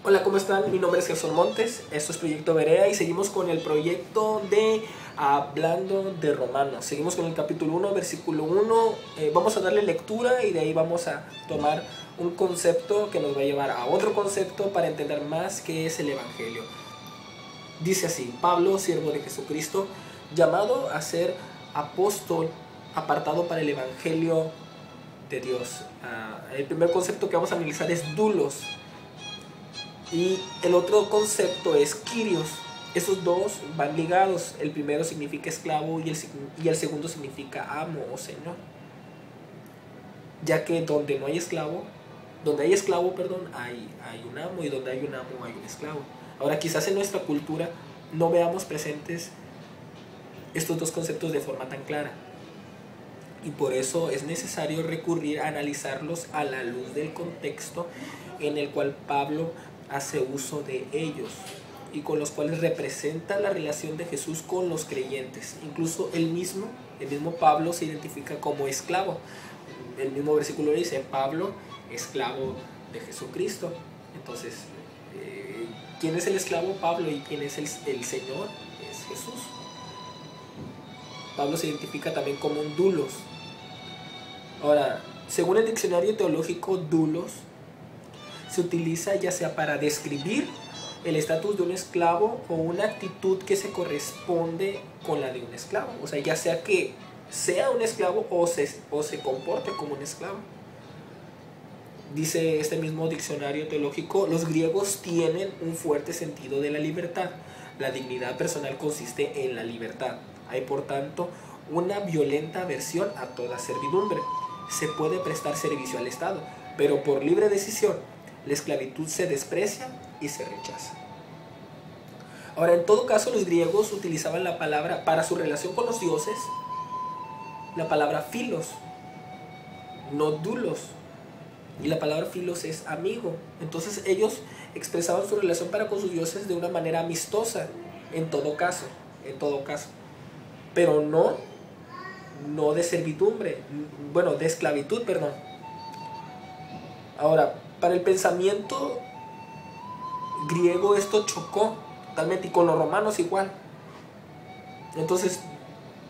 Hola, ¿cómo están? Mi nombre es Gerson Montes, esto es Proyecto Berea y seguimos con el proyecto de Hablando de Romanos. Seguimos con el capítulo 1, versículo 1. Vamos a darle lectura y de ahí vamos a tomar un concepto que nos va a llevar a otro concepto para entender más qué es el Evangelio. Dice así: Pablo, siervo de Jesucristo, llamado a ser apóstol, apartado para el Evangelio de Dios. El primer concepto que vamos a analizar es doulos. Y el otro concepto es kyrios. Esos dos van ligados. El primero significa esclavo y el segundo significa amo o señor. Ya que donde hay esclavo, hay un amo, y donde hay un amo hay un esclavo. Ahora, quizás en nuestra cultura no veamos presentes estos dos conceptos de forma tan clara. Y por eso es necesario recurrir a analizarlos a la luz del contexto en el cual Pablo hace uso de ellos y con los cuales representa la relación de Jesús con los creyentes. Incluso el mismo Pablo se identifica como esclavo. El mismo versículo dice: Pablo, esclavo de Jesucristo. Entonces, ¿quién es el esclavo? Pablo. ¿Y quién es el Señor? Es Jesús. Pablo se identifica también como un doulos. Ahora, según el diccionario teológico, doulos se utiliza ya sea para describir el estatus de un esclavo o una actitud que se corresponde con la de un esclavo. O sea, ya sea que sea un esclavo o se comporte como un esclavo. Dice este mismo diccionario teológico: los griegos tienen un fuerte sentido de la libertad. La dignidad personal consiste en la libertad. Hay, por tanto, una violenta aversión a toda servidumbre. Se puede prestar servicio al Estado, pero por libre decisión. La esclavitud se desprecia y se rechaza. Ahora, en todo caso, los griegos utilizaban la palabra para su relación con los dioses, la palabra philos, no doulos. Y la palabra philos es amigo. Entonces ellos expresaban su relación para con sus dioses de una manera amistosa, en todo caso. Pero no de servidumbre, de esclavitud, perdón. Ahora, para el pensamiento griego esto chocó totalmente, y con los romanos igual. Entonces,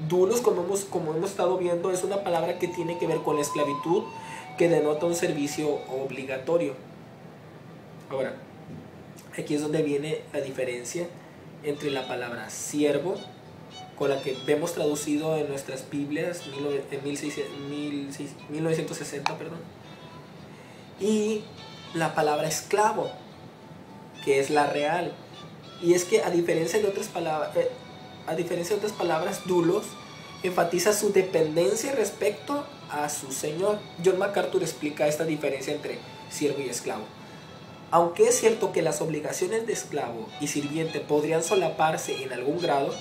doulos, como hemos estado viendo, es una palabra que tiene que ver con la esclavitud, que denota un servicio obligatorio. Ahora, aquí es donde viene la diferencia entre la palabra siervo, con la que vemos traducido en nuestras Biblias en 1960, y la palabra esclavo, que es la real. Y es que a diferencia de otras palabras, doulos enfatiza su dependencia respecto a su señor. John MacArthur explica esta diferencia entre siervo y esclavo. Aunque es cierto que las obligaciones de esclavo y sirviente podrían solaparse en algún grado,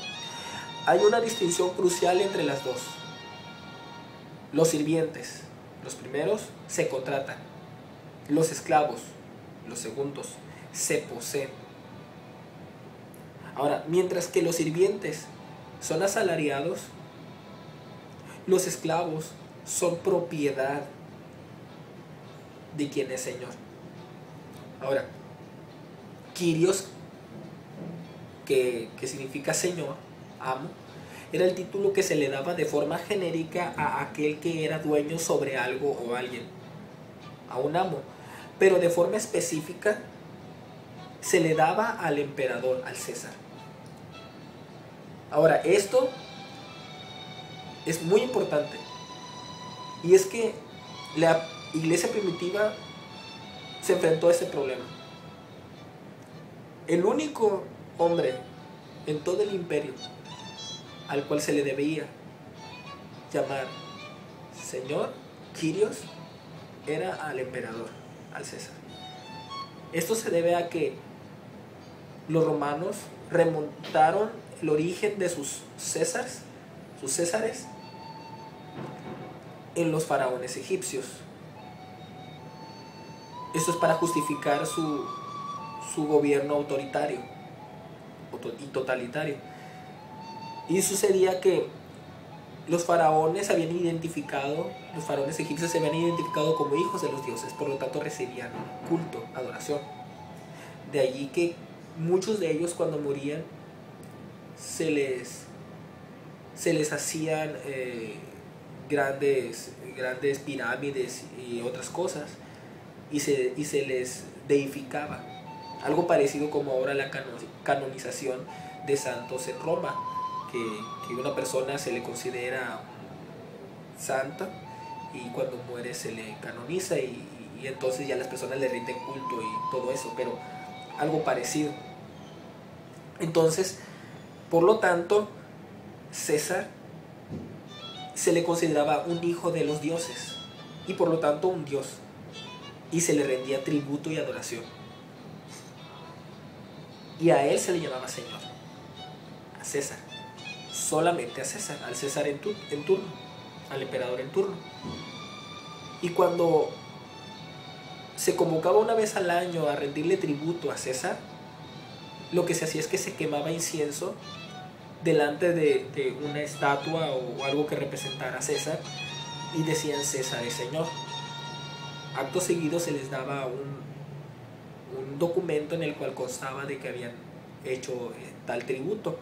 hay una distinción crucial entre las dos. Los sirvientes, los primeros, se contratan. Los esclavos, los segundos, se poseen. Ahora, mientras que los sirvientes son asalariados, los esclavos son propiedad de quien es señor. Ahora, kyrios, que significa señor, amo, era el título que se le daba de forma genérica a aquel que era dueño sobre algo o alguien, a un amo. Pero de forma específica se le daba al emperador, al César. Ahora, esto es muy importante, y es que la iglesia primitiva se enfrentó a este problema. El único hombre en todo el imperio al cual se le debía llamar señor, kyrios, era al emperador, al César. Esto se debe a que los romanos remontaron el origen de sus césares en los faraones egipcios. Esto es para justificar su gobierno autoritario y totalitario. Y sucedía que los faraones egipcios se habían identificado como hijos de los dioses, por lo tanto recibían culto, adoración. De allí que muchos de ellos cuando morían se les hacían grandes pirámides y otras cosas, y se les deificaba. Algo parecido como ahora la canonización de santos en Roma, que una persona se le considera santa y cuando muere se le canoniza y entonces ya las personas le rinden culto y todo eso, pero algo parecido. Entonces, por lo tanto, César se le consideraba un hijo de los dioses y por lo tanto un dios, y se le rendía tributo y adoración, y a él se le llamaba Señor, a César, solamente a César, al César en turno, al emperador en turno. Y cuando se convocaba una vez al año a rendirle tributo a César, lo que se hacía es que se quemaba incienso delante de una estatua o algo que representara a César, y decían: César es Señor. Acto seguido se les daba un documento en el cual constaba de que habían hecho tal tributo,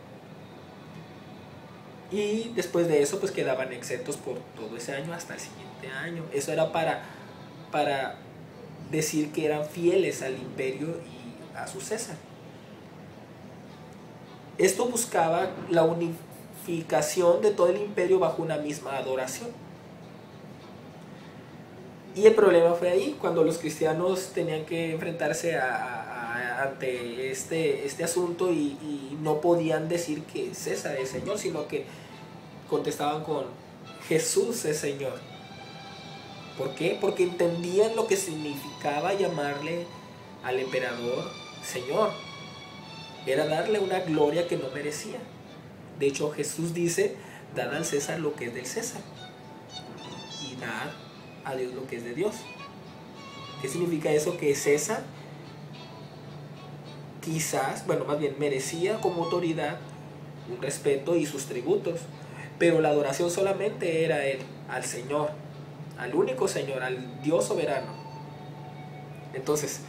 y después de eso pues quedaban exentos por todo ese año hasta el siguiente año. Eso era para decir que eran fieles al imperio y a su César. Esto buscaba la unificación de todo el imperio bajo una misma adoración. Y el problema fue ahí, cuando los cristianos tenían que enfrentarse ante este asunto y no podían decir que César es Señor, sino que contestaban con Jesús es Señor. ¿Por qué? Porque entendían lo que significaba llamarle al emperador Señor. Era darle una gloria que no merecía. De hecho, Jesús dice: dad al César lo que es del César y dad a Dios lo que es de Dios. ¿Qué significa eso? Que César quizás, bueno, más bien merecía como autoridad un respeto y sus tributos, pero la adoración solamente era él, al Señor, al único Señor, al Dios soberano. Entonces,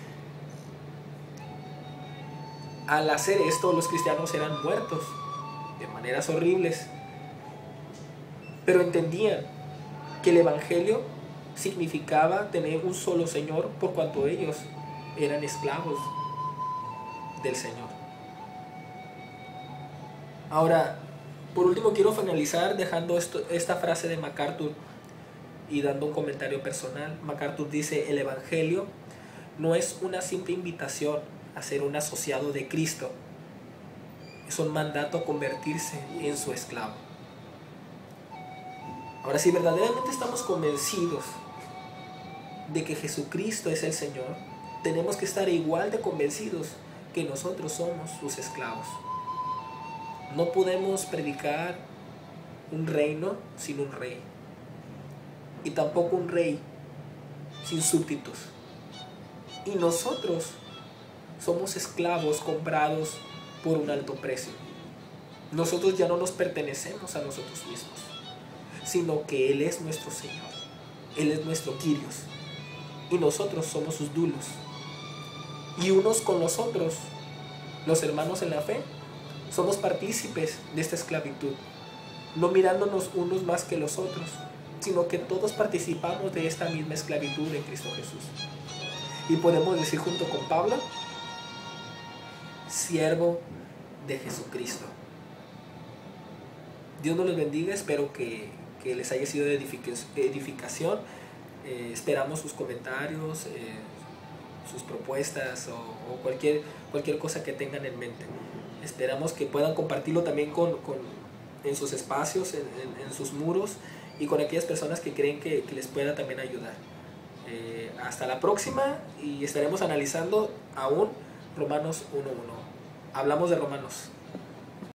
al hacer esto, los cristianos eran muertos de maneras horribles, pero entendían que el Evangelio significaba tener un solo Señor, por cuanto ellos eran esclavos del Señor. Ahora, por último, quiero finalizar dejando esta frase de MacArthur y dando un comentario personal. MacArthur dice: el Evangelio no es una simple invitación a ser un asociado de Cristo, es un mandato a convertirse en su esclavo. Ahora, si verdaderamente estamos convencidos de que Jesucristo es el Señor, tenemos que estar igual de convencidos que nosotros somos sus esclavos. No podemos predicar un reino sin un rey, y tampoco un rey sin súbditos. Y nosotros somos esclavos comprados por un alto precio. Nosotros ya no nos pertenecemos a nosotros mismos, sino que Él es nuestro Señor, Él es nuestro Kyrios, y nosotros somos sus dulos. Y unos con los otros, los hermanos en la fe, somos partícipes de esta esclavitud, no mirándonos unos más que los otros, sino que todos participamos de esta misma esclavitud en Cristo Jesús. Y podemos decir junto con Pablo: siervo de Jesucristo. Dios nos los bendiga, espero que les haya sido de edificación. Esperamos sus comentarios, sus propuestas o cualquier cosa que tengan en mente. Esperamos que puedan compartirlo también en sus espacios, en sus muros, y con aquellas personas que creen que les pueda también ayudar. Hasta la próxima, y estaremos analizando aún Romanos 1:1. Hablamos de Romanos.